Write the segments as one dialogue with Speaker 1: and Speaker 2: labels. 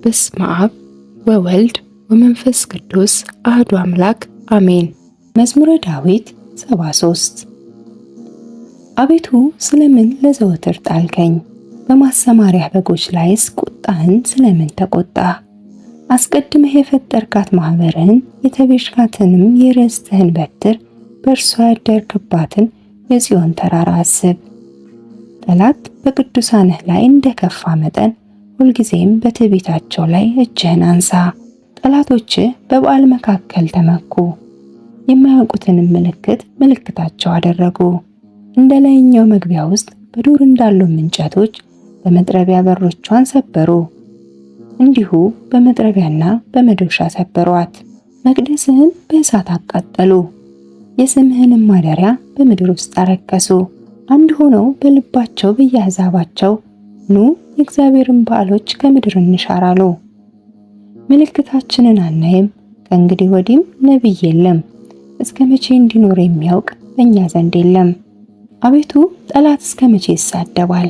Speaker 1: በስመ አብ ወወልድ ወመንፈስ ቅዱስ አህዱ አምላክ አሜን። መዝሙረ ዳዊት 73 አቤቱ ስለምን ለዘወትር ጣልከኝ? በማሰማሪያ በጎች ላይስ ቁጣህን ስለምን ተቆጣ? አስቀድመህ የፈጠርካት ማኅበርህን የተቤዥካትንም የርስትህን በትር በእርሷ ያደርክባትን የጽዮን ተራራ አስብ። ጠላት በቅዱሳንህ ላይ እንደከፋ መጠን ሁልጊዜም በትዕቢታቸው ላይ እጅህን አንሳ። ጠላቶችህ በበዓል መካከል ተመኩ፣ የማያውቁትንም ምልክት ምልክታቸው አደረጉ። እንደ ላይኛው መግቢያ ውስጥ በዱር እንዳሉ እንጨቶች በመጥረቢያ በሮቿን ሰበሩ፣ እንዲሁ በመጥረቢያና በመዶሻ ሰበሯት። መቅደስህን በእሳት አቃጠሉ፣ የስምህንም ማደሪያ በምድር ውስጥ አረከሱ። አንድ ሆነው በልባቸው በየአሕዛባቸው ኑ የእግዚአብሔርን በዓሎች ከምድር እንሻር አሉ። ምልክታችንን አናይም፣ ከእንግዲህ ወዲህም ነቢይ የለም፣ እስከ መቼ እንዲኖር የሚያውቅ በእኛ ዘንድ የለም። አቤቱ ጠላት እስከ መቼ ይሳደባል?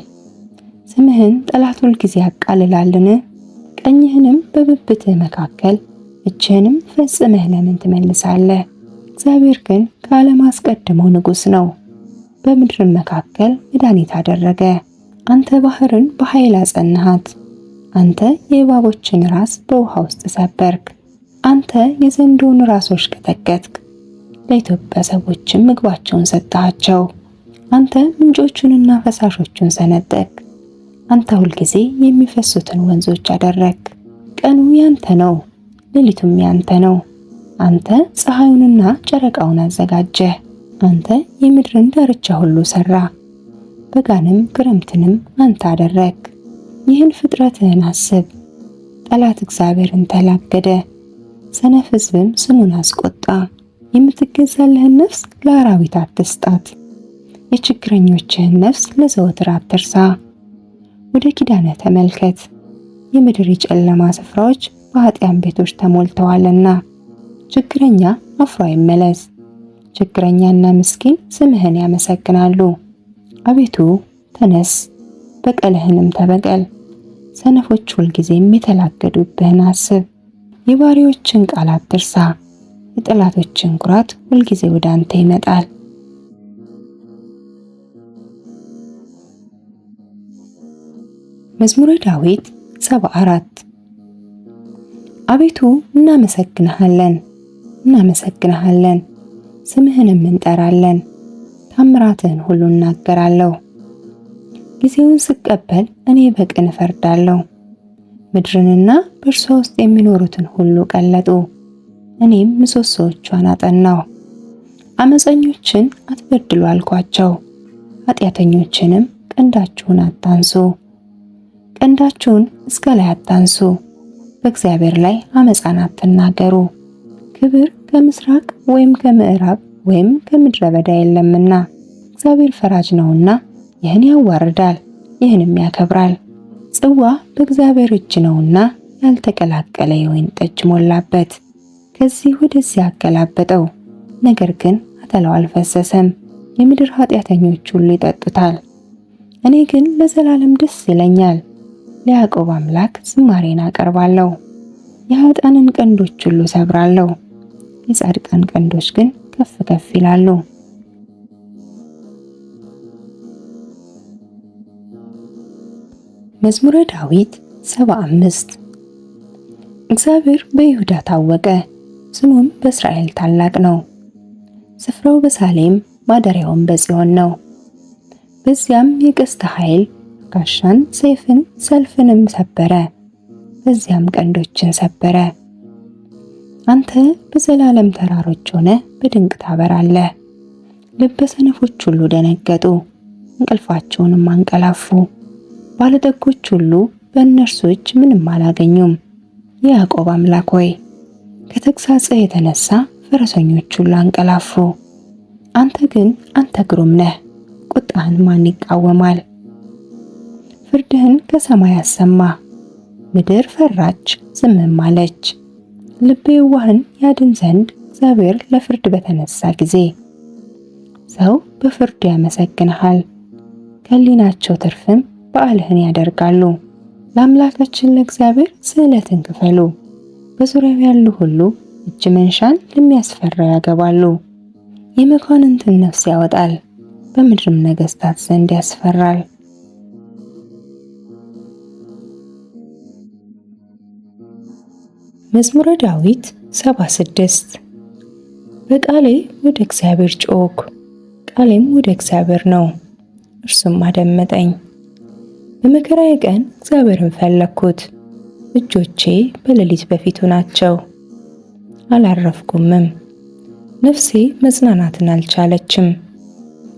Speaker 1: ስምህን ጠላት ሁልጊዜ ያቃልላልን? ቀኝህንም በብብትህ መካከል እጅህንም ፈጽመህ ለምን ትመልሳለህ? እግዚአብሔር ግን ከዓለም አስቀድሞ ንጉሥ ነው፣ በምድርም መካከል መድኃኒት አደረገ። አንተ ባህርን በኃይል አጸናሃት፣ አንተ የእባቦችን ራስ በውሃ ውስጥ ሰበርክ። አንተ የዘንዶውን ራሶች ቀጠቀጥክ፣ ለኢትዮጵያ ሰዎችም ምግባቸውን ሰጣቸው። አንተ ምንጮቹንና ፈሳሾቹን ሰነጠቅ፣ አንተ ሁልጊዜ የሚፈሱትን ወንዞች አደረክ። ቀኑ ያንተ ነው፣ ሌሊቱም ያንተ ነው። አንተ ፀሐዩንና ጨረቃውን አዘጋጀህ። አንተ የምድርን ዳርቻ ሁሉ ሰራ፣ በጋንም ክረምትንም አንተ አደረክ። ይህን ፍጥረትህን አስብ። ጠላት እግዚአብሔርን ተላገደ፣ ሰነፍ ሕዝብም ስሙን አስቆጣ። የምትገዛልህን ነፍስ ለአራዊት አትስጣት፣ የችግረኞችህን ነፍስ ለዘወትር አትርሳ። ወደ ኪዳንህ ተመልከት፣ የምድር የጨለማ ስፍራዎች በኃጢአን ቤቶች ተሞልተዋልና። ችግረኛ አፍሮ አይመለስ፣ ችግረኛና ምስኪን ስምህን ያመሰግናሉ። አቤቱ ተነስ፣ በቀልህንም ተበቀል። ሰነፎች ሁልጊዜም የተላገዱብህን አስብ። የባሪዎችን ቃል አትርሳ፣ የጠላቶችን ኩራት ሁልጊዜ ወደ አንተ ይመጣል። መዝሙረ ዳዊት 74 አቤቱ እናመሰግንሃለን፣ እናመሰግንሃለን፣ ስምህንም እንጠራለን፣ ታምራትህን ሁሉ እናገራለሁ። ጊዜውን ስቀበል እኔ በቅን እፈርዳለሁ፣ ምድርንና በእርሷ ውስጥ የሚኖሩትን ሁሉ ቀለጡ። እኔም ምሰሶዎቿን አጠናሁ። አመፀኞችን አትበድሉ አልኳቸው፣ ኃጢአተኞችንም ቀንዳችሁን አታንሱ። ቀንዳችሁን እስከ ላይ አታንሱ፣ በእግዚአብሔር ላይ አመፃን አትናገሩ። ክብር ከምስራቅ ወይም ከምዕራብ ወይም ከምድረ በዳ የለምና። እግዚአብሔር ፈራጅ ነውና ይህን ያዋርዳል፣ ይህንም ያከብራል። ጽዋ በእግዚአብሔር እጅ ነውና ያልተቀላቀለ የወይን ጠጅ ሞላበት። ከዚህ ወደዚያ አገላበጠው፣ ነገር ግን አተላው አልፈሰሰም። የምድር ኃጢአተኞች ሁሉ ይጠጡታል። እኔ ግን ለዘላለም ደስ ይለኛል፣ ለያዕቆብ አምላክ ዝማሬን አቀርባለሁ። የኃጥአንን ቀንዶች ሁሉ ሰብራለሁ፣ የጻድቃን ቀንዶች ግን ከፍ ከፍ ይላሉ። መዝሙረ ዳዊት 75 እግዚአብሔር በይሁዳ ታወቀ፣ ስሙም በእስራኤል ታላቅ ነው። ስፍራው በሳሌም ማደሪያውም በጽዮን ነው። በዚያም የቀስተ ኃይል ጋሻን፣ ሰይፍን፣ ሰልፍንም ሰበረ፣ በዚያም ቀንዶችን ሰበረ። አንተ በዘላለም ተራሮች ሆነ በድንቅ ታበራለህ። ልበ ሰነፎች ሁሉ ደነገጡ፣ እንቅልፋቸውንም አንቀላፉ። ባለጠጎች ሁሉ በእነርሱ እጅ ምንም አላገኙም። የያዕቆብ አምላክ ሆይ ከተግሣጽህ የተነሳ ፈረሰኞች ሁሉ አንቀላፉ። አንተ ግን አንተ ግሩም ነህ፣ ቁጣህን ማን ይቃወማል? ፍርድህን ከሰማይ አሰማ፣ ምድር ፈራች ዝምም አለች። ልበ የዋህን ያድን ዘንድ እግዚአብሔር ለፍርድ በተነሳ ጊዜ ሰው በፍርዱ ያመሰግንሃል፣ ከሕሊናቸው ትርፍም በዓልህን ያደርጋሉ። ለአምላካችን ለእግዚአብሔር ስዕለትን ክፈሉ። በዙሪያው ያሉ ሁሉ እጅ መንሻን ለሚያስፈራው ያገባሉ። የመኳንንትን ነፍስ ያወጣል፣ በምድርም ነገሥታት ዘንድ ያስፈራል። መዝሙረ ዳዊት 76 በቃሌ ወደ እግዚአብሔር ጮኽኩ፣ ቃሌም ወደ እግዚአብሔር ነው፣ እርሱም አደመጠኝ። በመከራዬ ቀን እግዚአብሔርን ፈለግኩት፣ እጆቼ በሌሊት በፊቱ ናቸው፣ አላረፍኩምም። ነፍሴ መጽናናትን አልቻለችም።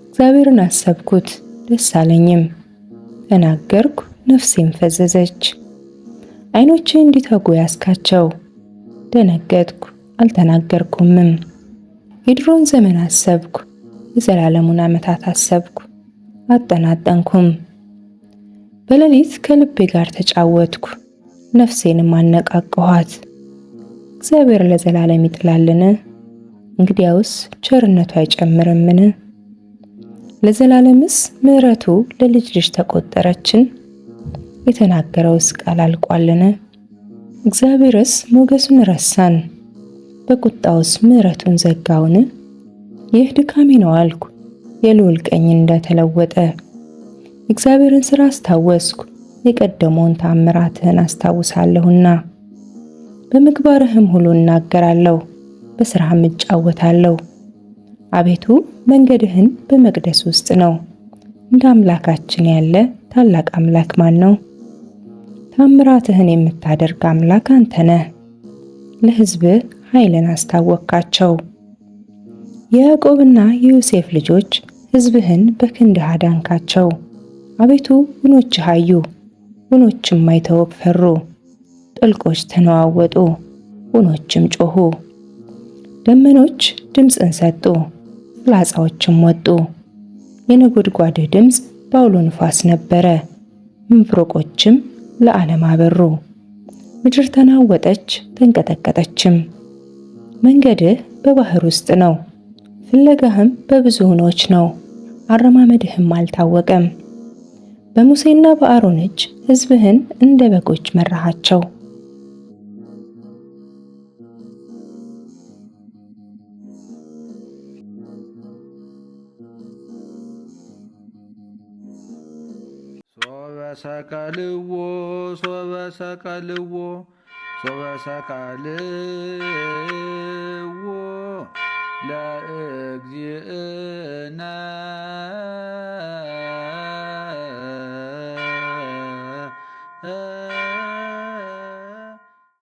Speaker 1: እግዚአብሔርን አሰብኩት፣ ደስ አለኝም። ተናገርኩ፣ ነፍሴም ፈዘዘች። ዓይኖቼ እንዲተጉ ያስካቸው፣ ደነገጥኩ፣ አልተናገርኩምም። የድሮን ዘመን አሰብኩ፣ የዘላለሙን ዓመታት አሰብኩ፣ አጠናጠንኩም። በሌሊት ከልቤ ጋር ተጫወትኩ፣ ነፍሴንም አነቃቃኋት። እግዚአብሔር ለዘላለም ይጥላልን? እንግዲያውስ ቸርነቱ አይጨምርምን? ለዘላለምስ ምሕረቱ ለልጅ ልጅ ተቆጠረችን? የተናገረውስ ቃል አልቋልን? እግዚአብሔርስ ሞገሱን ረሳን፣ በቁጣውስ ምሕረቱን ዘጋውን? ይህ ድካሜ ነው አልኩ፣ የልዑል ቀኝ እንደተለወጠ። እግዚአብሔርን ሥራ አስታወስኩ፣ የቀደመውን ተአምራትህን አስታውሳለሁና። በምግባርህም ሁሉ እናገራለሁ፣ በሥራህም እጫወታለሁ። አቤቱ መንገድህን በመቅደስ ውስጥ ነው። እንደ አምላካችን ያለ ታላቅ አምላክ ማን ነው? ተአምራትህን የምታደርግ አምላክ አንተ ነህ። ለሕዝብህ ኃይልን አስታወቅካቸው። የያዕቆብና የዮሴፍ ልጆች ሕዝብህን በክንድህ አዳንካቸው። አቤቱ ውኆችህ አዩ፣ ውኆችም አይተው ፈሩ። ጥልቆች ተነዋወጡ፣ ውኆችም ጮኹ። ደመኖች ድምፅን ሰጡ፣ ፍላጻዎችም ወጡ። የነጎድጓድህ ድምፅ በአውሎ ንፋስ ነበረ፣ መብረቆችም ለዓለም አበሩ። ምድር ተናወጠች ተንቀጠቀጠችም። መንገድህ በባህር ውስጥ ነው፣ ፍለጋህም በብዙ ውኆች ነው፣ አረማመድህም አልታወቀም። በሙሴና በአሮን እጅ ሕዝብህን እንደ በጎች መራሃቸው።
Speaker 2: ሰቀልዎ ሶበ ሰቀልዎ ሶበ ሰቀልዎ ለእግዚእነ